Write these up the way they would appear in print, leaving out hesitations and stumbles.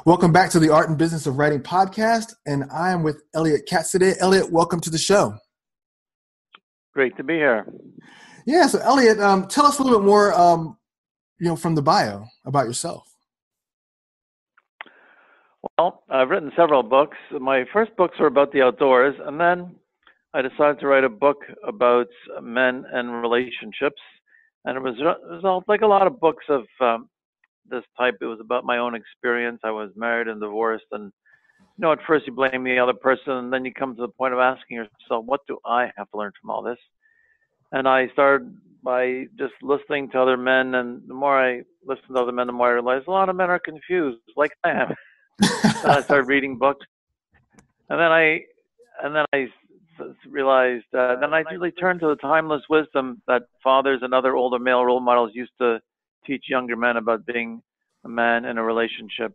Welcome back to the Art and Business of Writing podcast, and I am with Elliott Katz today. Elliott, welcome to the show. Great to be here. Yeah, so Elliott, tell us a little bit more, from the bio about yourself. Well, I've written several books. My first books were about the outdoors, and then I decided to write a book about men and relationships. And it was all, like a lot of books of this type. It was about my own experience. I was married and divorced, and at first you blame the other person, and then you come to the point of asking yourself, what do I have to learn from all this? And I started by just listening to other men, and the more I listened to other men, the more I realized a lot of men are confused, like I am. Then I started reading books, and then I realized. Then I really turned to the timeless wisdom that fathers and other older male role models used to teach younger men about being a man in a relationship.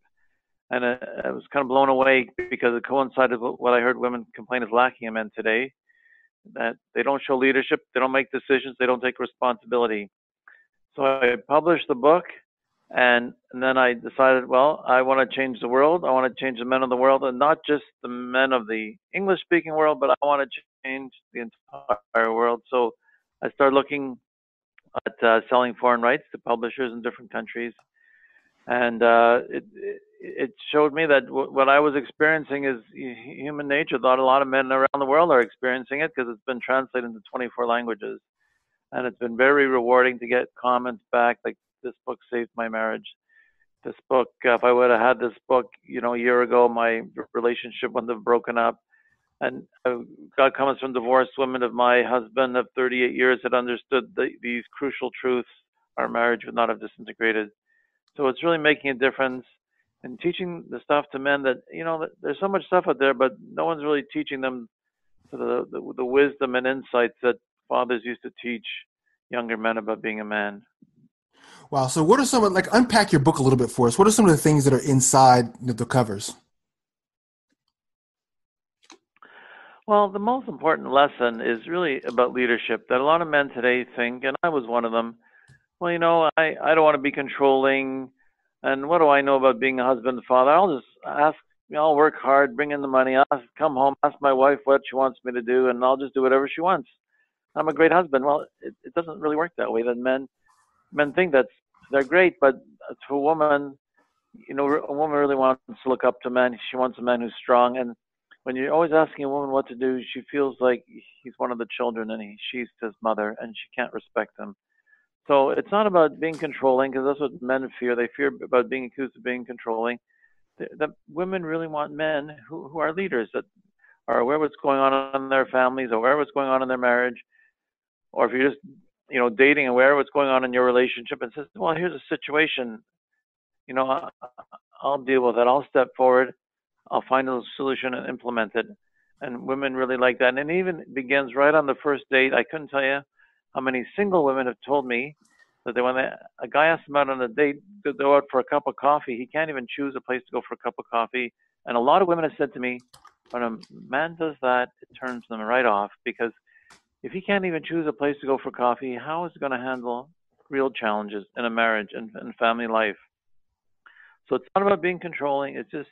And I was kind of blown away because it coincided with what I heard women complain is lacking in men today, that they don't show leadership, they don't make decisions, they don't take responsibility. So I published the book, and then I decided, well, I want to change the world. I want to change the men of the world, and not just the men of the English-speaking world, but I want to change the entire world. So I started looking at selling foreign rights to publishers in different countries. And it showed me that what I was experiencing is human nature. That a lot of men around the world are experiencing it because it's been translated into 24 languages. And it's been very rewarding to get comments back, like, this book saved my marriage. This book, if I would have had this book, a year ago, my relationship wouldn't have broken up. And I got comments from divorced women of my husband of 38 years had understood these crucial truths. Our marriage would not have disintegrated. So it's really making a difference and teaching the stuff to men that, there's so much stuff out there, but no one's really teaching them to the wisdom and insights that fathers used to teach younger men about being a man. Wow. So what are unpack your book a little bit for us. What are some of the things that are inside the covers? Well, the most important lesson is really about leadership, that a lot of men today think, and I was one of them, well, I don't want to be controlling, and what do I know about being a husband and father? I'll just ask, I'll work hard, bring in the money, come home, ask my wife what she wants me to do, and I'll just do whatever she wants. I'm a great husband. Well, it doesn't really work that way. That men think that they're great, but to a woman, a woman really wants to look up to men. She wants a man who's strong, and when you're always asking a woman what to do, she feels like he's one of the children and she's his mother, and she can't respect him. So it's not about being controlling, because that's what men fear. They fear about being accused of being controlling. The women really want men who are leaders, that are aware of what's going on in their families, aware of what's going on in their marriage, or if you're just dating, aware of what's going on in your relationship, and says, well, here's a situation, I'll deal with it. I'll step forward. I'll find a solution and implement it. And women really like that. And it even begins right on the first date. I couldn't tell you how many single women have told me that when a guy asks them out on a date to go out for a cup of coffee, he can't even choose a place to go for a cup of coffee. And a lot of women have said to me, when a man does that, it turns them right off, because if he can't even choose a place to go for coffee, how is he going to handle real challenges in a marriage and family life? So it's not about being controlling. It's just,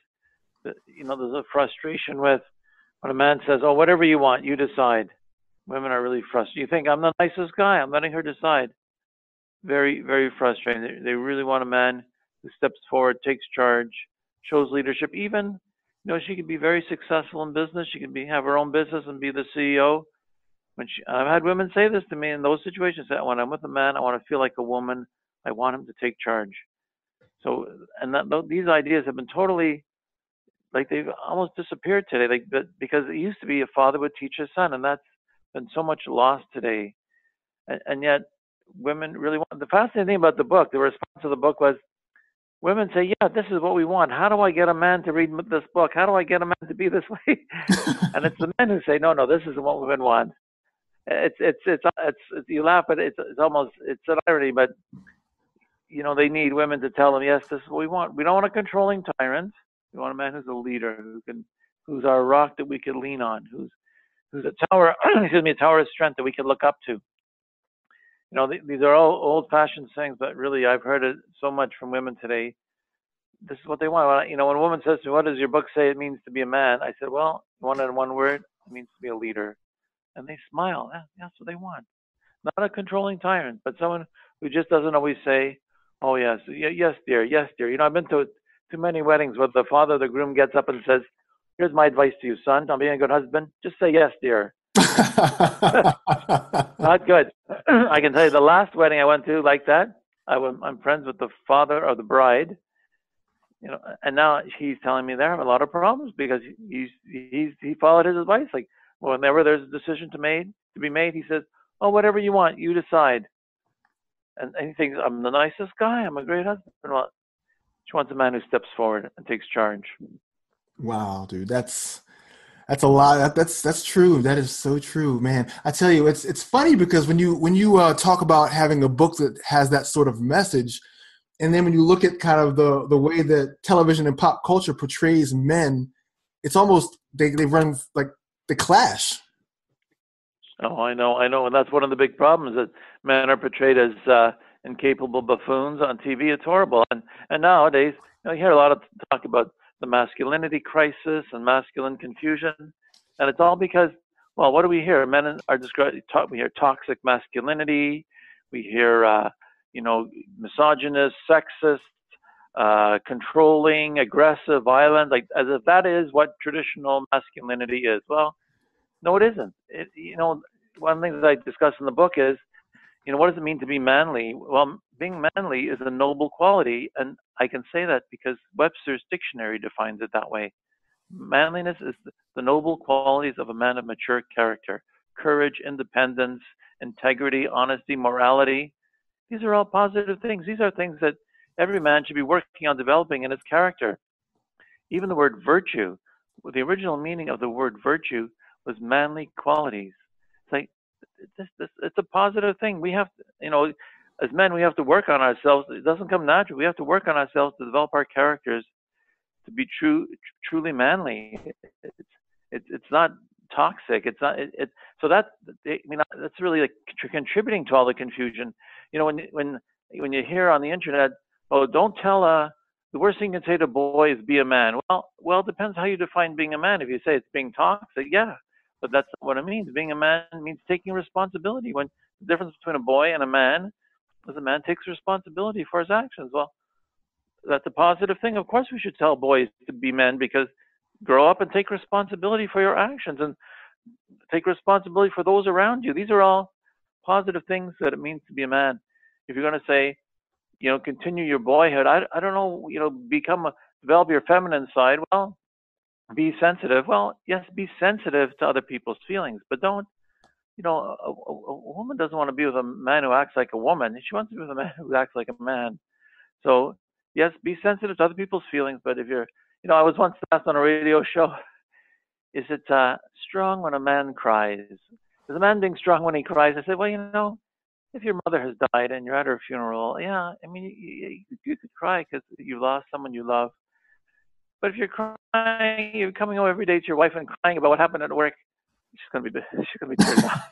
there's a frustration with when a man says, oh, whatever you want, you decide. Women are really frustrated. You think, I'm the nicest guy, I'm letting her decide. Very, very frustrating. They really want a man who steps forward, takes charge, shows leadership. Even, she could be very successful in business. She could have her own business and be the CEO. I've had women say this to me in those situations, that when I'm with a man, I want to feel like a woman. I want him to take charge. So, and these ideas have been totally, they've almost disappeared today. Because it used to be a father would teach his son, and that's been so much lost today. And yet, women really want. The fascinating thing about the book, the response to the book was, women say, yeah, this is what we want. How do I get a man to read this book? How do I get a man to be this way? And it's the men who say, no, this is what women want. It's you laugh, but it's an irony, but they need women to tell them, yes, this is what we want. We don't want a controlling tyrant. We want a man who's a leader, who's our rock that we can lean on, who's a tower, a tower of strength that we can look up to. These are all old-fashioned sayings, but really I've heard it so much from women today. this is what they want. When a woman says to me, "What does your book say it means to be a man?" I said, "Well, you want it in one word? It means to be a leader." And they smile. Yeah, that's what they want. Not a controlling tyrant, but someone who just doesn't always say, "Oh yes, yes dear, yes dear." I've been to too many weddings where the father of the groom gets up and says, "Here's my advice to you, son. On being a good husband, just say yes dear." Not good. I can tell you the last wedding I went to like that. I'm friends with the father of the bride, and now he's telling me they're having a lot of problems because he followed his advice. Like whenever there's a decision to be made, he says, "Oh, whatever you want, you decide." And he thinks I'm the nicest guy. I'm a great husband. Well, she wants a man who steps forward and takes charge. Wow, dude, that's a lot. That's true. That is so true, man. I tell you, it's funny because when you talk about having a book that has that sort of message, and then when you look at kind of the way that television and pop culture portrays men, it's almost they run like the clash. Oh, I know, and that's one of the big problems that men are portrayed as incapable buffoons on TV. It's horrible, and nowadays you hear a lot of talk about the masculinity crisis and masculine confusion, and it's all because, well, what do we hear? Men are described. We hear toxic masculinity. We hear, misogynist, sexist, controlling, aggressive, violent, like as if that is what traditional masculinity is. Well, no, it isn't. One of the things I discuss in the book is, what does it mean to be manly? Well, being manly is a noble quality, and I can say that because Webster's dictionary defines it that way. Manliness is the noble qualities of a man of mature character: courage, independence, integrity, honesty, morality. These are all positive things. These are things that every man should be working on developing in his character. Even the word virtue, the original meaning of the word virtue was manly qualities. It's like it's a positive thing. We have to, as men, we have to work on ourselves. It doesn't come natural. We have to work on ourselves to develop our characters to be truly manly. It's not toxic. It's not. So that's really like contributing to all the confusion. When you hear on the internet, oh, don't tell the worst thing you can say to a boy is be a man. Well, it depends how you define being a man. If you say it's being toxic, yeah, but that's not what it means. Being a man means taking responsibility. When the difference between a boy and a man is a man takes responsibility for his actions. Well, that's a positive thing. Of course, we should tell boys to be men because grow up and take responsibility for your actions and take responsibility for those around you. These are all positive things that it means to be a man. If you're going to say, continue your boyhood, I don't know, develop your feminine side. Well, be sensitive. Well, yes, be sensitive to other people's feelings, but don't, a woman doesn't want to be with a man who acts like a woman. She wants to be with a man who acts like a man. So, yes, be sensitive to other people's feelings, but if you're, I was once asked on a radio show, is it strong when a man cries? Is a man being strong when he cries? I said, well, if your mother has died and you're at her funeral, yeah, I mean, you could cry because you lost someone you love. But if you're crying, you're coming home every day to your wife and crying about what happened at work, she's gonna be turned off.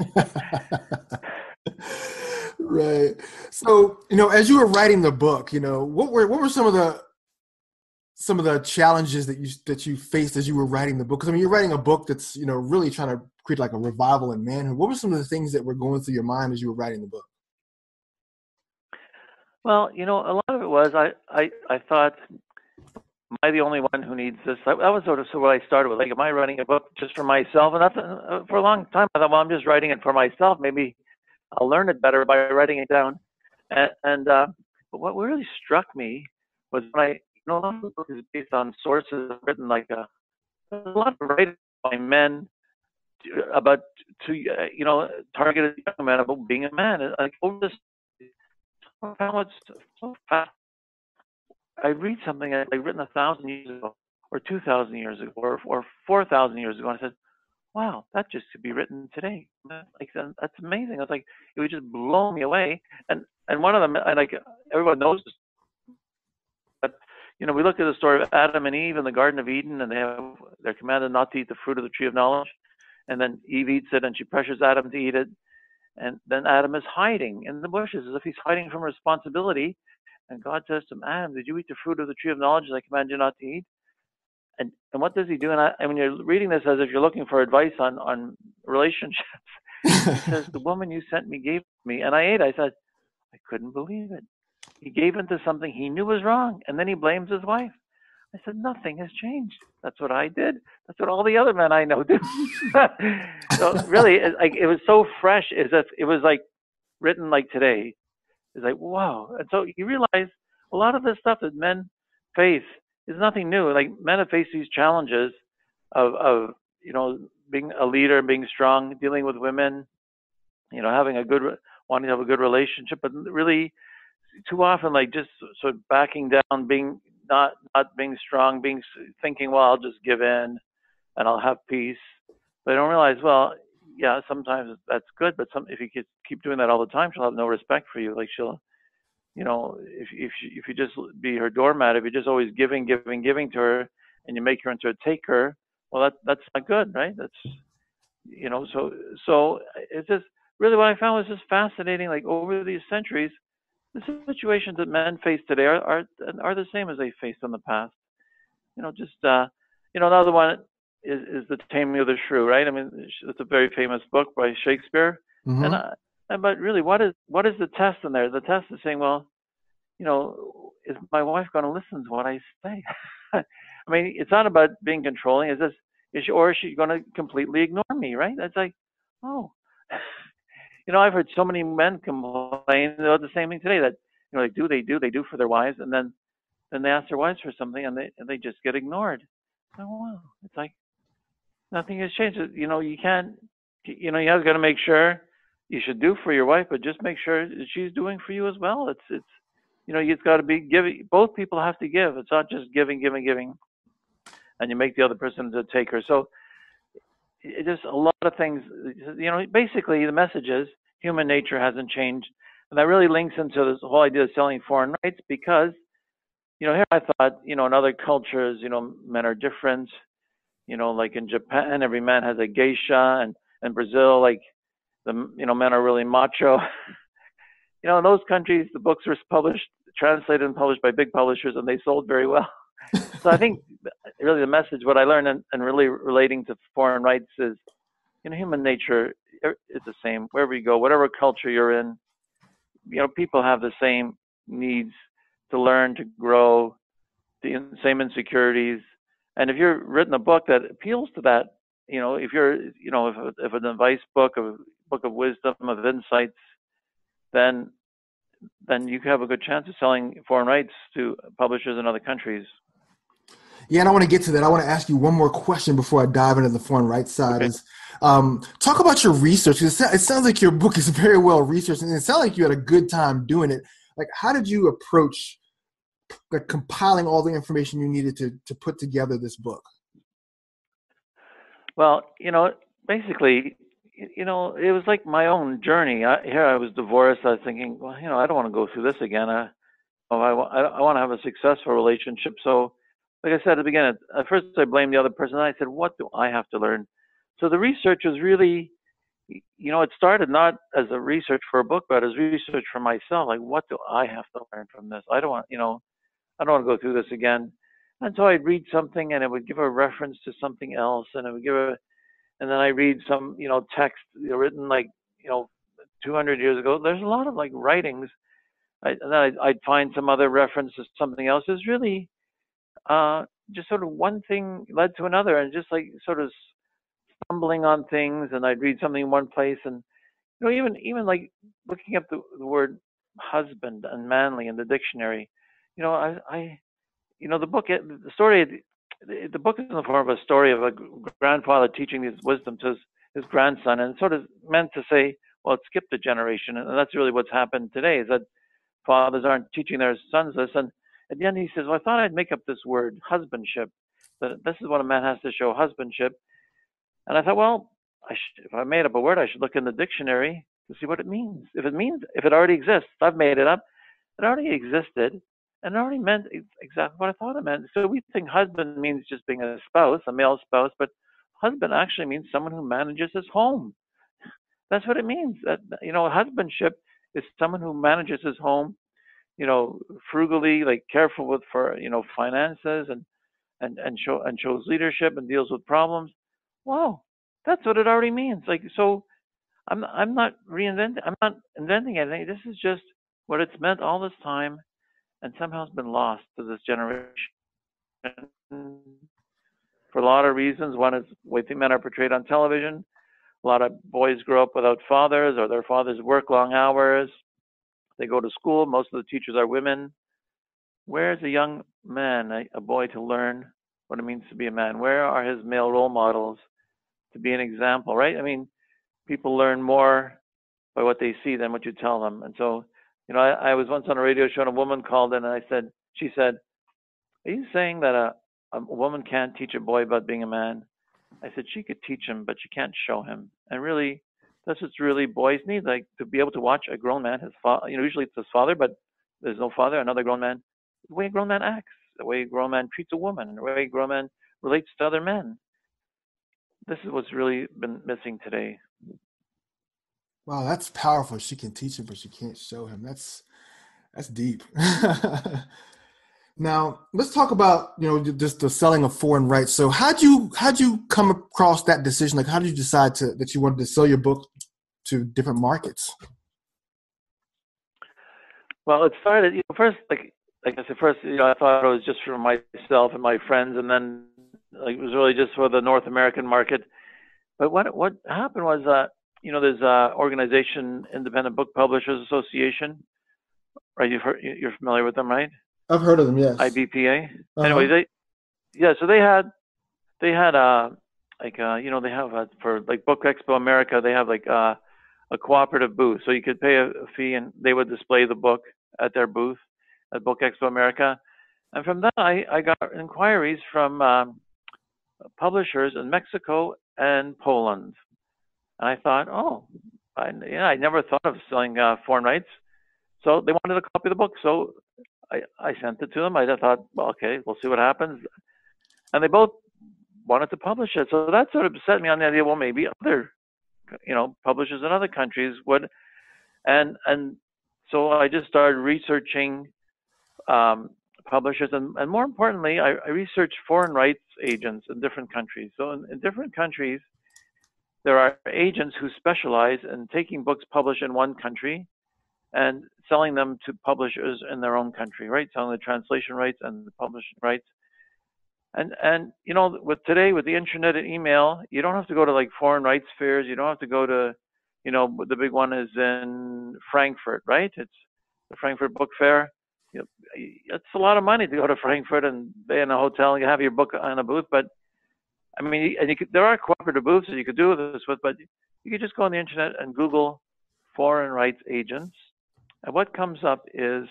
Right. So, as you were writing the book, what were some of the challenges that you faced as you were writing the book? Because I mean, you're writing a book that's really trying to create like a revival in manhood. What were some of the things that were going through your mind as you were writing the book? Well, a lot of it was I thought, am I the only one who needs this? That was sort of what I started with. Like, am I writing a book just for myself? And that's for a long time I thought, well, I'm just writing it for myself. Maybe I'll learn it better by writing it down. But what really struck me was when a lot of the book is based on sources written like a lot of writing by men about targeted young men about being a man. And like over this, how it's so fast. I read something like written 1,000 years ago, or 2,000 years ago, or 4,000 years ago, and I said, "Wow, that just could be written today." Like that's amazing. I was like, it would just blow me away. And one of them, and like everyone knows this, but we look at the story of Adam and Eve in the Garden of Eden, and they're commanded not to eat the fruit of the tree of knowledge, and then Eve eats it, and she pressures Adam to eat it, and then Adam is hiding in the bushes as if he's hiding from responsibility. And God says to him, Adam, did you eat the fruit of the tree of knowledge that I command you not to eat? And what does he do? And when you're reading this as if you're looking for advice on relationships, he says, the woman you sent me gave me, and I ate. I said, I couldn't believe it. He gave into something he knew was wrong, and then he blames his wife. I said, nothing has changed. That's what I did. That's what all the other men I know do. So really, it was so fresh, as if it was like written like today. It's like, wow. And so you realize a lot of the stuff that men face is nothing new. Like men have faced these challenges of being a leader, being strong, dealing with women, having wanting to have a good relationship, but really too often like just sort of backing down, being not being strong, thinking, well, I'll just give in and I'll have peace. But I don't realize, well, yeah, sometimes that's good, but if you keep doing that all the time, she'll have no respect for you. Like she'll, if you just be her doormat, if you're just always giving to her, and you make her into a taker, well, that's not good, right? That's so it's just really what I found was just fascinating. Like over these centuries, the situations that men face today are the same as they faced in the past. Another one is the Taming of the Shrew, right? I mean, it's a very famous book by Shakespeare, and Hmm. but really, what is the test in there? The test is saying, well, is my wife going to listen to what I say? I mean, it's not about being controlling. Or is she going to completely ignore me? Right? It's like, oh, I've heard so many men complain about the same thing today that they do for their wives, and then they ask their wives for something, and they just get ignored. Oh wow, it's like nothing has changed. You can't. You have got to make sure you should do for your wife, but just make sure that she's doing for you as well. It's got to be giving. Both people have to give. It's not just giving, and you make the other person to take her. So it just a lot of things. Basically the message is human nature hasn't changed, and that really links into this whole idea of selling foreign rights because here I thought in other cultures men are different. Like in Japan, every man has a geisha, and in Brazil, like the men are really macho. In those countries, the books were published, translated, and published by big publishers, and they sold very well. So I think really the message, what I learned, and really relating to foreign rights is, human nature is the same wherever you go, whatever culture you're in. People have the same needs to learn, to grow, the same insecurities. And if you're written a book that appeals to that, if you're, if an advice book, a book of wisdom, of insights, then you have a good chance of selling foreign rights to publishers in other countries. Yeah, and I want to get to that. I want to ask you one more question before I dive into the foreign rights side. Okay. Is talk about your research. It sounds like your book is very well researched, and it sounds like you had a good time doing it. Like, how did you approach compiling all the information you needed to put together this book? Well, basically, it was like my own journey. Here I was divorced. I was thinking, well, I don't want to go through this again. I want to have a successful relationship. So, like I said at the beginning, at first I blamed the other person. I said, what do I have to learn? So the research was really, it started not as a research for a book, but as research for myself. Like, what do I have to learn from this? I don't want to go through this again. And so I'd read something, and it would give a reference to something else, and it would and then I read some, text written like, 200 years ago. There's a lot of like writings. And then I'd find some other reference to something else. It's really just sort of one thing led to another, and just like sort of stumbling on things. And I'd read something in one place, and even like looking up the word husband and manly in the dictionary. The book, the story, the book is in the form of a story of a grandfather teaching his wisdom to his grandson, and it's sort of meant to say, well, it skipped a generation, and that's really what's happened today. Is that fathers aren't teaching their sons this. And at the end, he says, well, I thought I'd make up this word, husbandship. That this is what a man has to show, husbandship. And I thought, well, if I made up a word, I should look in the dictionary to see what it means. If it already exists, I've made it up. It already existed, and it already meant exactly what I thought it meant. So we think husband means just being a spouse, a male spouse, but husband actually means someone who manages his home. That's what it means. That husbandship is someone who manages his home, frugally, like careful with for finances and shows leadership and deals with problems. Wow, that's what it already means. Like so, I'm not reinventing. I'm not inventing anything. This is just what it's meant all this time, and somehow it's been lost to this generation for a lot of reasons. One is the way men are portrayed on television. A lot of boys grow up without fathers, or their fathers work long hours. They go to school. Most of the teachers are women. Where's a young man, a boy, to learn what it means to be a man? Where are his male role models to be an example, right? I mean, people learn more by what they see than what you tell them. And so, I was once on a radio show and a woman called in and she said, are you saying that a woman can't teach a boy about being a man? I said, she could teach him, but she can't show him. And really, that's what's really boys need, like to be able to watch a grown man, his father, usually it's his father, but there's no father, another grown man, the way a grown man acts, the way a grown man treats a woman, the way a grown man relates to other men. This is what's really been missing today. Wow, that's powerful. She can teach him, but she can't show him. That's deep. Now, let's talk about, just the selling of foreign rights. So how'd you come across that decision? Like, how did you decide that you wanted to sell your book to different markets? Well, it started, first, like I said, first, I thought it was just for myself and my friends, and then it was really just for the North American market. But what happened was, there's a organization, Independent Book Publishers Association, right? You're familiar with them, right? I've heard of them, yes. IBPA. Uh-huh. Anyway, so they had they have for like Book Expo America, they have like a cooperative booth, so you could pay a fee and they would display the book at their booth at Book Expo America. And from that, I got inquiries from publishers in Mexico and Poland. And I thought, I never thought of selling foreign rights. So they wanted a copy of the book. So I sent it to them. I thought, well, okay, we'll see what happens. And they both wanted to publish it. So that sort of set me on the idea, well, maybe other, publishers in other countries would. And so I just started researching publishers. And more importantly, I researched foreign rights agents in different countries. So in different countries, there are agents who specialize in taking books published in one country and selling them to publishers in their own country, right? Selling the translation rights and the publishing rights. And with today, with the internet and email, you don't have to go to like foreign rights fairs. You don't have to go to, the big one is in Frankfurt, right? It's the Frankfurt Book Fair. It's a lot of money to go to Frankfurt and stay in a hotel and you have your book on a booth. But I mean, and there are cooperative booths that you could do this with, but you could just go on the internet and Google foreign rights agents. And what comes up is,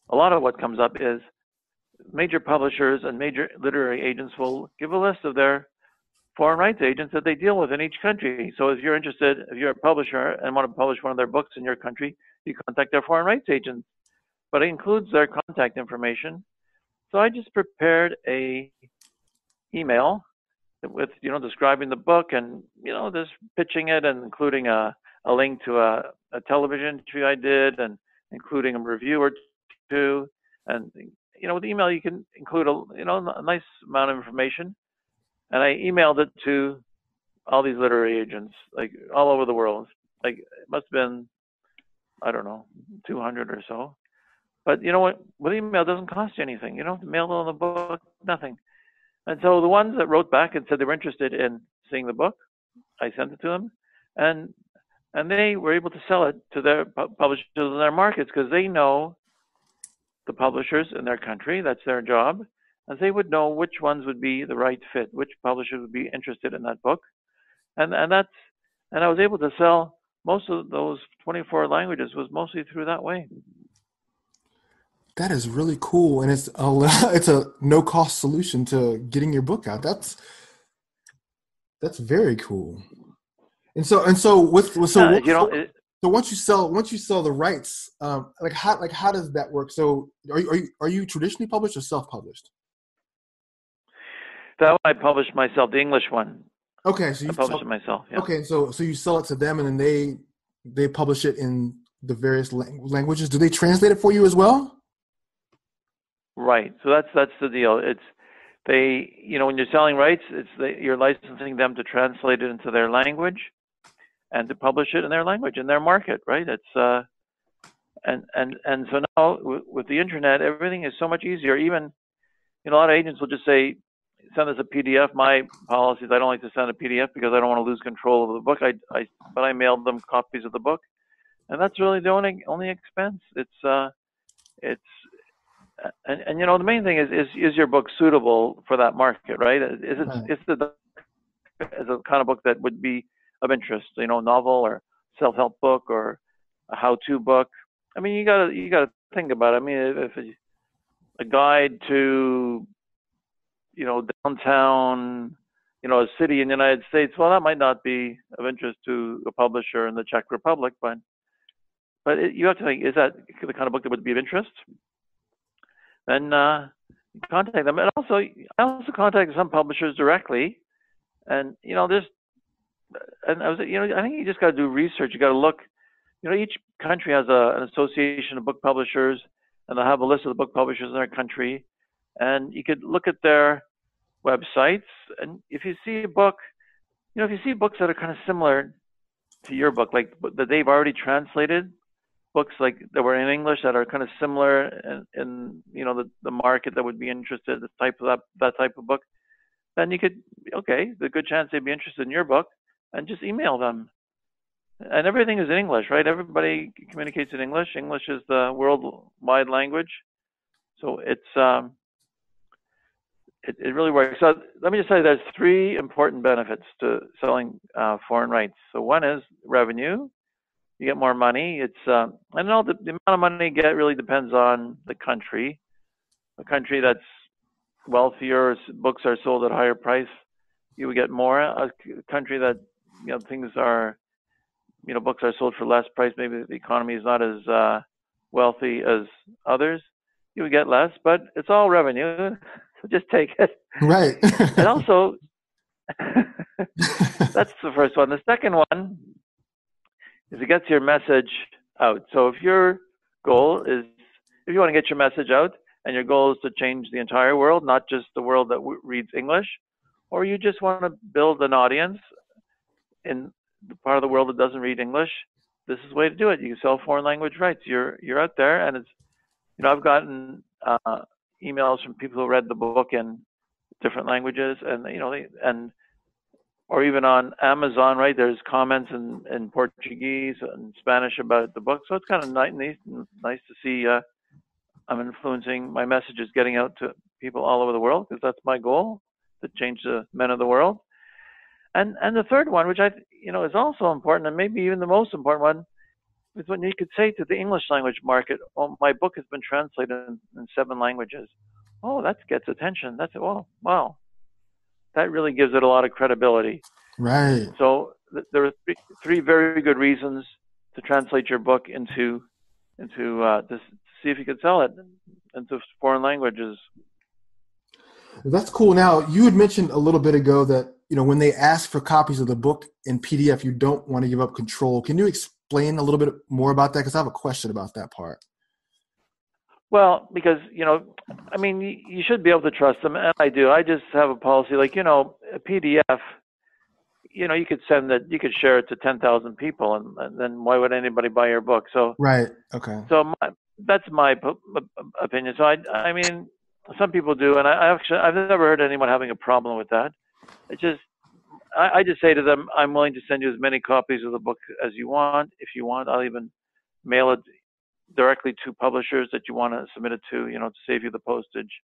a lot of what comes up is major publishers and major literary agents will give a list of their foreign rights agents that they deal with in each country. So if you're interested, if you're a publisher and want to publish one of their books in your country, you contact their foreign rights agent. But it includes their contact information. So I just prepared a email with, describing the book and, just pitching it and including a link to a television interview I did and including a review or two. And, with the email, you can include a nice amount of information. And I emailed it to all these literary agents, like all over the world. Like it must have been, I don't know, 200 or so. But you know what? With email, it doesn't cost you anything. You don't have to mail it on the book, nothing. And so the ones that wrote back and said they were interested in seeing the book, I sent it to them, and they were able to sell it to their publishers in their markets because they know the publishers in their country. That's their job, and they would know which ones would be the right fit, which publishers would be interested in that book, and I was able to sell most of those 24 languages was mostly through that way. That is really cool, and it's a no cost solution to getting your book out. That's very cool. And so once you sell the rights, how does that work? So are you traditionally published or self published? That one I published myself, the English one. Okay, so I published it myself. Yeah. Okay, so you sell it to them, and then they publish it in the various languages? Do they translate it for you as well? Right. So that's the deal. It's they, when you're selling rights, you're licensing them to translate it into their language and to publish it in their language in their market, right? It's and so now with the internet, everything is so much easier. Even a lot of agents will just say, send us a PDF. My policy is I don't like to send a PDF because I don't want to lose control of the book. But I mailed them copies of the book, and that's really the only expense. It's and the main thing is your book suitable for that market, right? Right. Is a kind of book that would be of interest, novel or self-help book or a how-to book. I mean, you gotta think about it. I mean, if a guide to downtown, a city in the United States, well, that might not be of interest to a publisher in the Czech Republic, but you have to think, is that the kind of book that would be of interest? Then contact them. And also, I also contacted some publishers directly, and there's, and I think you just got to do research. You got to look. Each country has an association of book publishers, and they'll have a list of the book publishers in their country, and you could look at their websites, and if you see a book, if you see books that are kind of similar to your book, like that they've already translated, books like that were in English that are kind of similar in the market that would be interested, the type of that type of book, then you could, okay, there's a good chance they'd be interested in your book, and just email them. And everything is in English, right? Everybody communicates in English. English is the worldwide language, so it really works. So let me just say there's three important benefits to selling foreign rights. So one is revenue. You get more money. I know the amount of money you get really depends on the country. A country that's wealthier, books are sold at a higher price, you would get more. A country that things are, books are sold for less price, maybe the economy is not as wealthy as others, you would get less. But it's all revenue, so just take it. Right. And also, that's the first one. The second one is it gets your message out. So if your goal is, if you want to get your message out and your goal is to change the entire world, not just the world that reads English, or you just want to build an audience in the part of the world that doesn't read English, this is the way to do it. You can sell foreign language rights. You're out there, and it's, I've gotten emails from people who read the book in different languages, and or even on Amazon, right? There's comments in Portuguese and Spanish about the book, so it's kind of nice to see I'm influencing, my message is getting out to people all over the world, because that's my goal, to change the men of the world. And the third one, which is also important, and maybe even the most important one, is when you could say to the English language market, "Oh, my book has been translated in 7 languages." Oh, that gets attention. That's, oh, wow. That really gives it a lot of credibility. Right. So there are three very good reasons to translate your book into to see if you can sell it into foreign languages. That's cool. Now, you had mentioned a little bit ago that, when they ask for copies of the book in PDF, you don't want to give up control. Can you explain a little bit more about that? Because I have a question about that part. Well, because, I mean, you should be able to trust them, and I do. I just have a policy, like, a PDF, you could send it, you could share it to 10,000 people, and then why would anybody buy your book? So, Right. Okay. so that's my opinion. So I mean, some people do, and I've never heard anyone having a problem with that. It's just, I just say to them, I'm willing to send you as many copies of the book as you want. If you want, I'll even mail it directly to publishers that you want to submit it to save you the postage.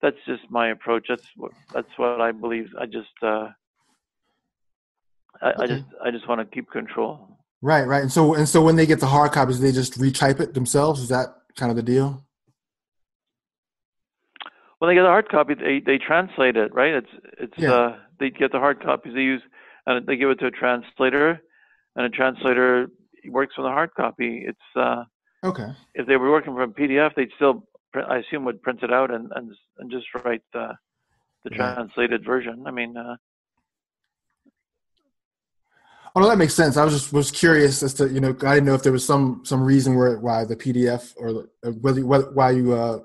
That's just my approach. That's what I believe. I just want to keep control. Right. Right. And so when they get the hard copies, they just retype it themselves. Is that kind of the deal? When they get the hard copy, they translate it, right? Yeah. They get the hard copies, and they give it to a translator, and a translator works on the hard copy. It's Okay. if they were working from PDF, they'd still, I assume, would print it out and just write the Right. translated version. I mean, Oh, no, that makes sense. I was curious as to, I didn't know if there was some reason why the PDF or why you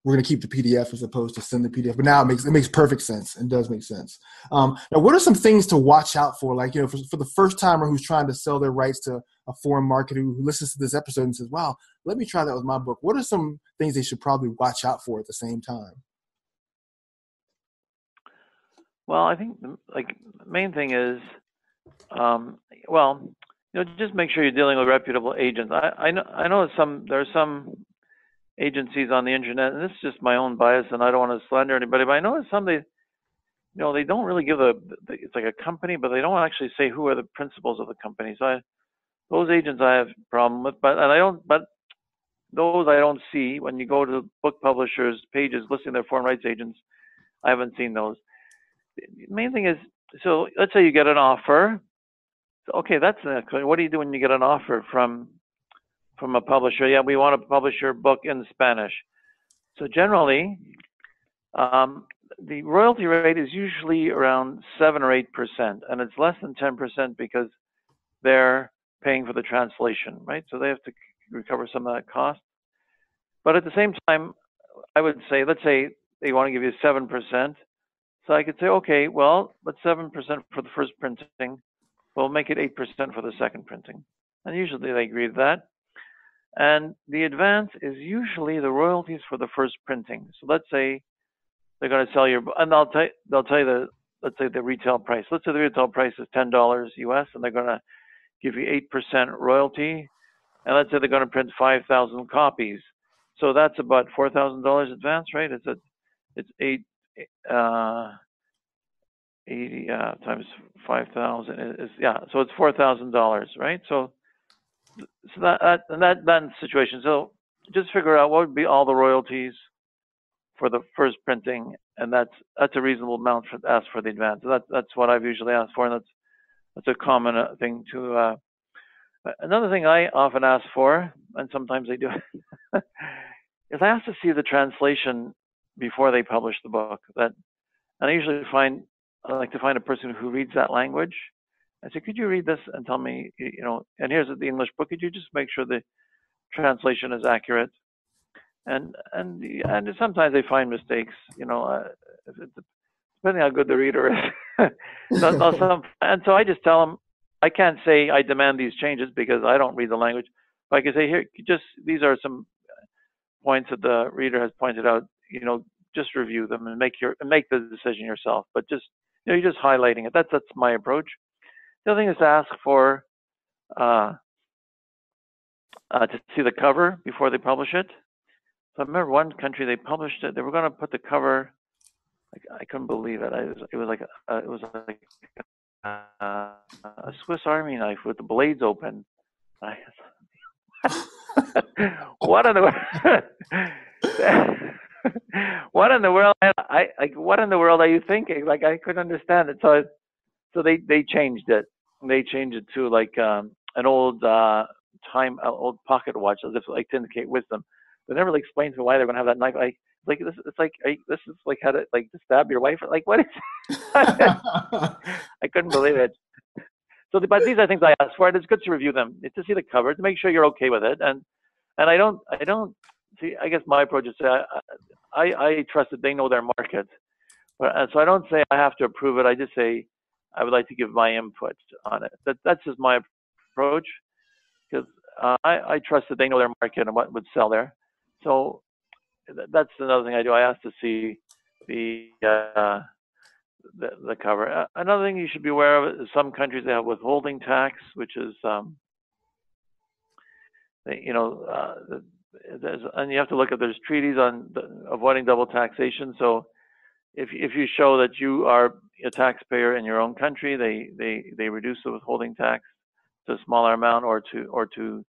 we're going to keep the PDF as opposed to send the PDF. But now it makes perfect sense and does make sense. Now, what are some things to watch out for? Like, for the first timer who's trying to sell their rights to a foreign market who listens to this episode and says, "Wow, let me try that with my book." What are some things they should probably watch out for at the same time? Well, I think the main thing is, um, well, just make sure you're dealing with reputable agents. I know there are some agencies on the internet, and this is just my own bias, and I don't want to slander anybody, but I notice some they don't really give it's like a company, but they don't actually say who are the principals of the company. So those agents I have a problem with, but those I don't see when you go to book publishers' pages listing their foreign rights agents. I haven't seen those. The main thing is, so let's say you get an offer. So, okay, that's what do you do when you get an offer from a publisher? Yeah, we want to publish your book in Spanish. So generally, the royalty rate is usually around 7 or 8%, and it's less than 10% because they're paying for the translation, right? So they have to recover some of that cost. But at the same time, I would say, let's say they want to give you 7%. So I could say, okay, well, but 7% for the first printing, we'll make it 8% for the second printing. And usually they agree to that. And the advance is usually the royalties for the first printing. So let's say they're going to sell your, and they'll tell you let's say the retail price. Let's say the retail price is $10 US, and they're going to give you 8% royalty. And let's say they're going to print 5,000 copies. So that's about $4,000 advance, right? It's 80 times 5,000 is, yeah. So it's $4,000, right? So that situation. So just figure out what would be all the royalties for the first printing, and that's a reasonable amount to ask for the advance. So that's what I've usually asked for, and that's a common thing to. Another thing I often ask for, and sometimes I do, is I ask to see the translation before they publish the book. And I usually I like to find a person who reads that language. I say, could you read this and tell me, and here's the English book. Could you just make sure the translation is accurate? And sometimes they find mistakes, depending how good the reader is. And so I just tell them, I can't say I demand these changes because I don't read the language. But I can say, here, these are some points that the reader has pointed out. Just review them and make the decision yourself. But you're just highlighting it. That's my approach. The other thing is to ask for to see the cover before they publish it. So I remember one country, they published it. They were going to put the cover. I couldn't believe it. It was like a Swiss Army knife with the blades open. What in the what in the world? What in the world are you thinking? Like, I couldn't understand it. So they changed it. They changed it to like an old old pocket watch, as if like to indicate wisdom. They never really explained to me why they're going to have that knife. This is like how to like to stab your wife. Like, what is? I couldn't believe it. So, but these are things I ask for, and it's good to review them. It's to see the cover to make sure you're okay with it. And I don't see. I guess my approach is I trust that they know their market, so I don't say I have to approve it. I just say I would like to give my input on it. That's just my approach, because I trust that they know their market and what would sell there. So that's another thing I do. I ask to see the cover. Another thing you should be aware of is some countries they have withholding tax, which is and you have to look at there's treaties on avoiding double taxation. So if you show that you are a taxpayer in your own country, they reduce the withholding tax to a smaller amount or to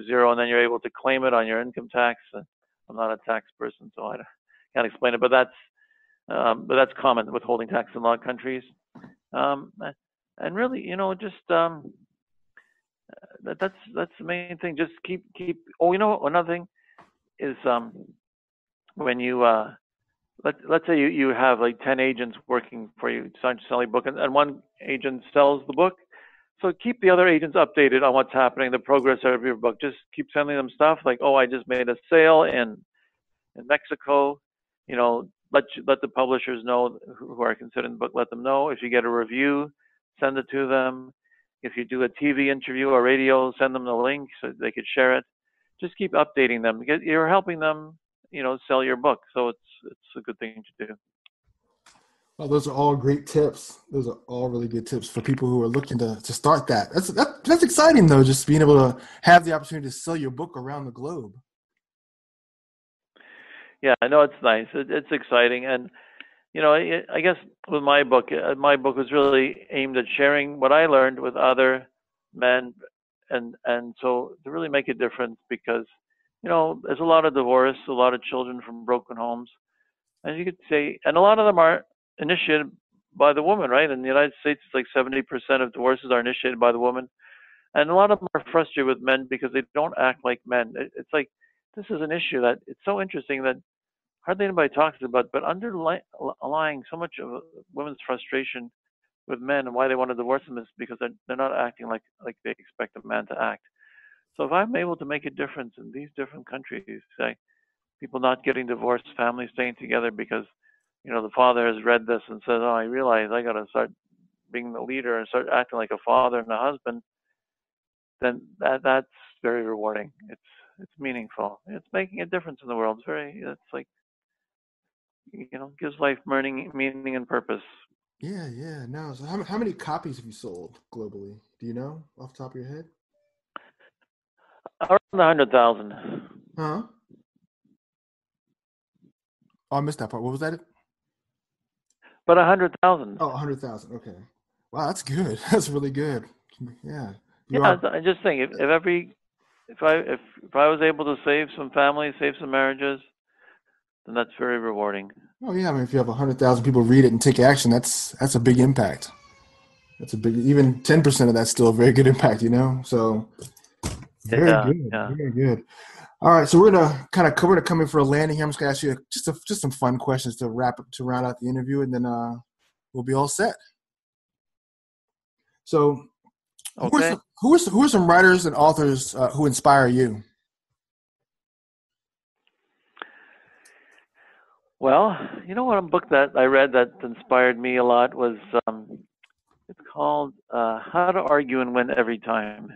zero, and then you're able to claim it on your income tax. I'm not a tax person, so I can't explain it, but that's common, withholding tax in a lot of countries. And really, just that's the main thing. Just keep. Oh, another thing is when you let's say you have like 10 agents working for you, trying to sell your book, and one agent sells the book. So keep the other agents updated on what's happening, the progress of your book. Just keep sending them stuff like, oh, I just made a sale in Mexico. Let the publishers know who are considering the book. Let them know. If you get a review, send it to them. If you do a TV interview or radio, send them the link so they could share it. Just keep updating them because you're helping them, sell your book. So it's a good thing to do. Well, those are all great tips. Those are all really good tips for people who are looking to start that. That's exciting though, just being able to have the opportunity to sell your book around the globe. Yeah, I know it's nice. It's exciting, and I guess with my book was really aimed at sharing what I learned with other men, and so to really make a difference because there's a lot of divorce, a lot of children from broken homes, and you could say, and a lot of them are initiated by the woman, right? In the United States, it's like 70% of divorces are initiated by the woman, and a lot of them are frustrated with men because they don't act like men. It's like this is an issue that it's so interesting that hardly anybody talks about, but underlying so much of women's frustration with men and why they want to divorce them is because they're not acting like they expect a man to act. So if I'm able to make a difference in these different countries, say people not getting divorced, families staying together because the father has read this and says, "Oh, I realize I got to start being the leader and start acting like a father and a husband," then that's very rewarding. It's meaningful. It's making a difference in the world. It's like gives life meaning and purpose. Yeah, yeah. No. So how many copies have you sold globally? Do you know off the top of your head? Around 100,000. Huh? Oh, I missed that part. What was that? But 100,000. Oh, 100,000. Okay. Wow, that's good. That's really good. Yeah. You Yeah, are. I just think if I was able to save some families, save some marriages, then that's very rewarding. Oh, yeah. I mean, if you have 100,000 people read it and take action, that's a big impact. That's a big, even 10% of that's still a very good impact, you know? So very Yeah, good. yeah. Very good. All right. So we're gonna kind of cover to come in for a landing here. I'm just gonna ask you just some fun questions to to round out the interview, and then we'll be all set. So Okay. who are some writers and authors who inspire you? Well, one book that I read that inspired me a lot was it's called How to Argue and Win Every Time.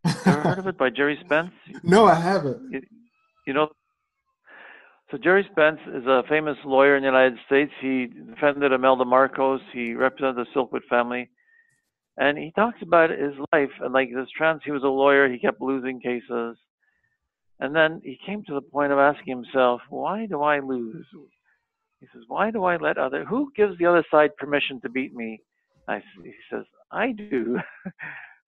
You ever heard of it by Jerry Spence? No, I haven't. You, you know, so Jerry Spence is a famous lawyer in the United States. He defended Imelda Marcos. He represented the Silkwood family, and he talks about his life and like this trans. He was a lawyer. He kept losing cases, and then he came to the point of asking himself, "Why do I lose?" He says, "Why do I let other? Who gives the other side permission to beat me?" He says, "I do."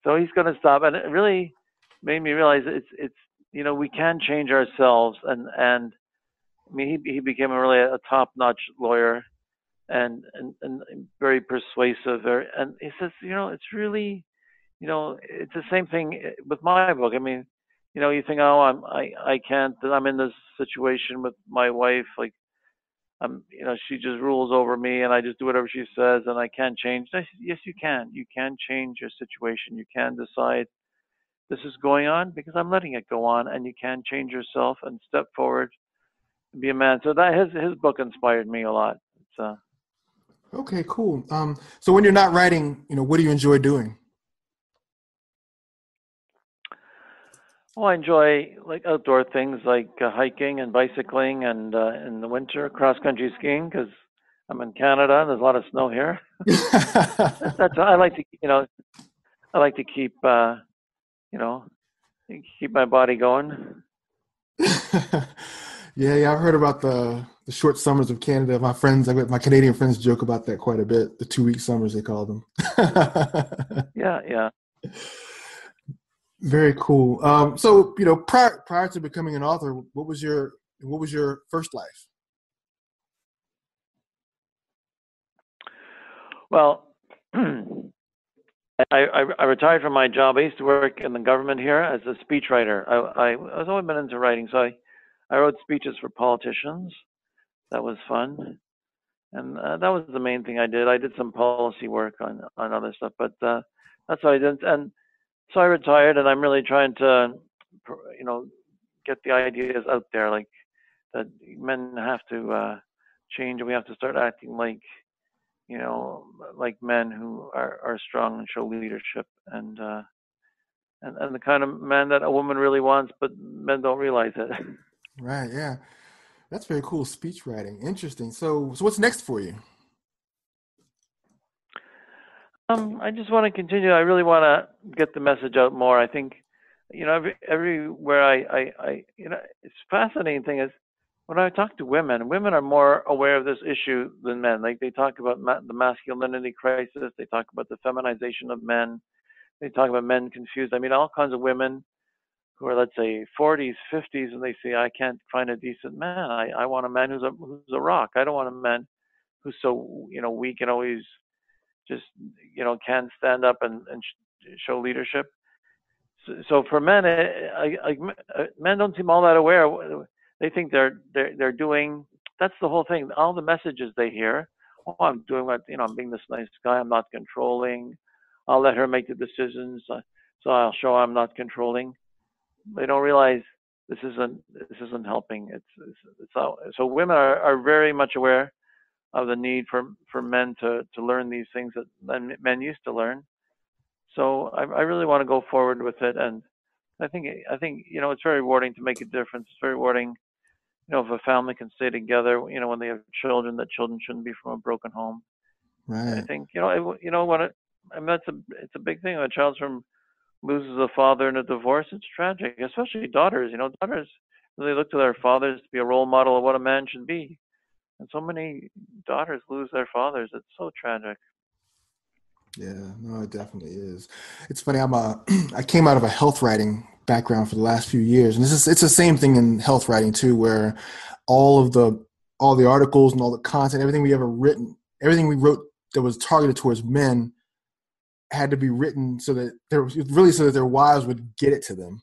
So he's going to stop, and it really made me realize it's we can change ourselves, and I mean he became a top notch lawyer and very persuasive. And he says, it's really it's the same thing with my book. I mean, you think, oh, I can't. I'm in this situation with my wife, like she just rules over me, and I just do whatever she says, and I can't change. Yes, you can. You can change your situation. You can decide this is going on because I'm letting it go on, and you can change yourself and step forward and be a man. So that his book inspired me a lot. It's Okay, cool. So when you're not writing, what do you enjoy doing? well, I enjoy like outdoor things like hiking and bicycling, and in the winter cross country skiing because I'm in Canada and there's a lot of snow here. That's I like to I like to keep you know keep my body going. Yeah, yeah, I've heard about the short summers of Canada. My Canadian friends joke about that quite a bit. The 2 week summers they call them. Yeah, yeah. Very cool. So prior to becoming an author, what was your first life? Well, I retired from my job. I used to work in the government here as a speechwriter. I was always been into writing, so I wrote speeches for politicians. That was fun, and that was the main thing I did. I did some policy work on other stuff, but That's what I did, and so I retired, and I'm really trying to, you know, get the ideas out there, like that men have to change, and we have to start acting like, you know, like men who are strong and show leadership, and the kind of man that a woman really wants, but men don't realize it. Right. Yeah. That's very cool. Speech writing. Interesting. So what's next for you? I just want to continue. I really want to get the message out more. I think, you know, everywhere you know, it's fascinating thing is when I talk to women, women are more aware of this issue than men. Like they talk about the masculinity crisis. They talk about the feminization of men. They talk about men confused. I mean, all kinds of women who are, let's say, 40s, 50s, and they say, I can't find a decent man. I want a man who's a rock. I don't want a man who's so, you know, weak and always just, you know, can stand up and show leadership. So for men, men don't seem all that aware. They think they're doing. That's the whole thing. All the messages they hear. Oh, I'm doing what, you know. I'm being this nice guy. I'm not controlling. I'll let her make the decisions. So I'll show I'm not controlling. They don't realize this isn't helping. So women are very much aware of the need for men to learn these things that men used to learn. So I really want to go forward with it, and I think you know it's very rewarding to make a difference. It's very rewarding, you know, if a family can stay together. You know, when they have children, that children shouldn't be from a broken home. I Right. think you know what I mean. It's a big thing. When a child's from loses a father in a divorce, it's tragic, especially daughters. You know, daughters really look to their fathers to be a role model of what a man should be, and so many daughters lose their fathers. It's so tragic. Yeah, no, it definitely is. It's funny. I came out of a health writing background for the last few years, and it's the same thing in health writing too, where all of the all the articles and all the content, everything we ever written, everything we wrote that was targeted towards men had to be written so that there was really so that their wives would get it to them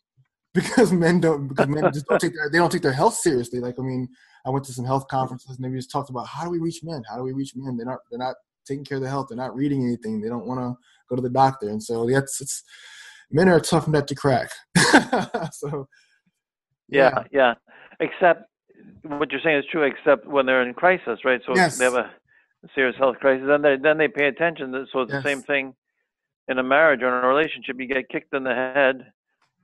because men just don't take their health seriously. Like I mean, I went to some health conferences and they just talked about how do we reach men? How do we reach men? They're not taking care of their health. They're not reading anything. They don't want to go to the doctor. And so that's it's men are a tough nut to crack. So Yeah, yeah. yeah. Except what you're saying is true, except when they're in crisis, right? So they have Yes. a serious health crisis, then they pay attention. So it's the same Yes. thing in a marriage or in a relationship. You get kicked in the head,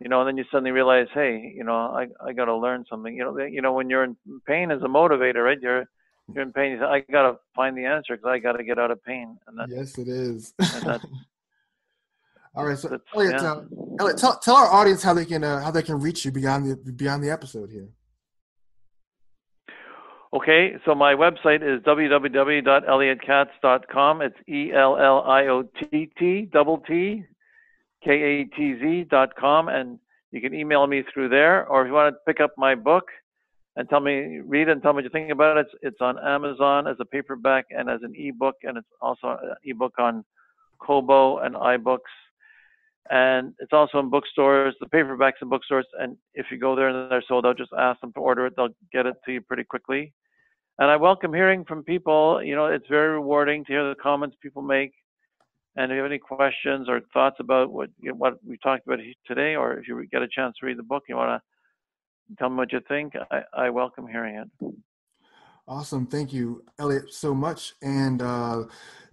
you know, and then you suddenly realize, hey, you know, I got to learn something. You know, when you're in pain is a motivator, right? You're in pain. You say, I got to find the answer because I got to get out of pain, Yes, it is. and that's All right. So that's Elliot, yeah. Elliot, tell our audience how they can reach you beyond the episode here. Okay, so my website is www.elliottKatz.com. It's ELLIOTT, and you can email me through there. Or if you want to pick up my book and read it and tell me what you think about it, it's on Amazon as a paperback and as an ebook, and it's also an ebook on Kobo and iBooks. And it's also in bookstores, the paperbacks in bookstores. And if you go there and they're sold out, just ask them to order it. They'll get it to you pretty quickly. And I welcome hearing from people. You know, it's very rewarding to hear the comments people make. And if you have any questions or thoughts about what we talked about today, or if you get a chance to read the book, you want to tell me what you think, I welcome hearing it. Awesome. Thank you, Elliot, so much. And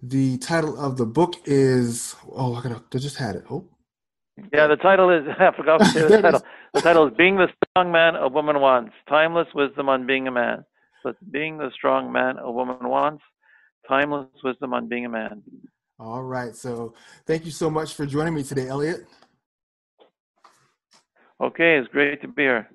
the title of the book is, oh, I just had it. Oh, Yeah, the title is, I forgot to say the there it title. is. The title is Being the Strong Man a Woman Wants, Timeless Wisdom on Being a Man. So it's Being the Strong Man a Woman Wants, Timeless Wisdom on Being a Man. All right. So thank you so much for joining me today, Elliot. Okay, it's great to be here.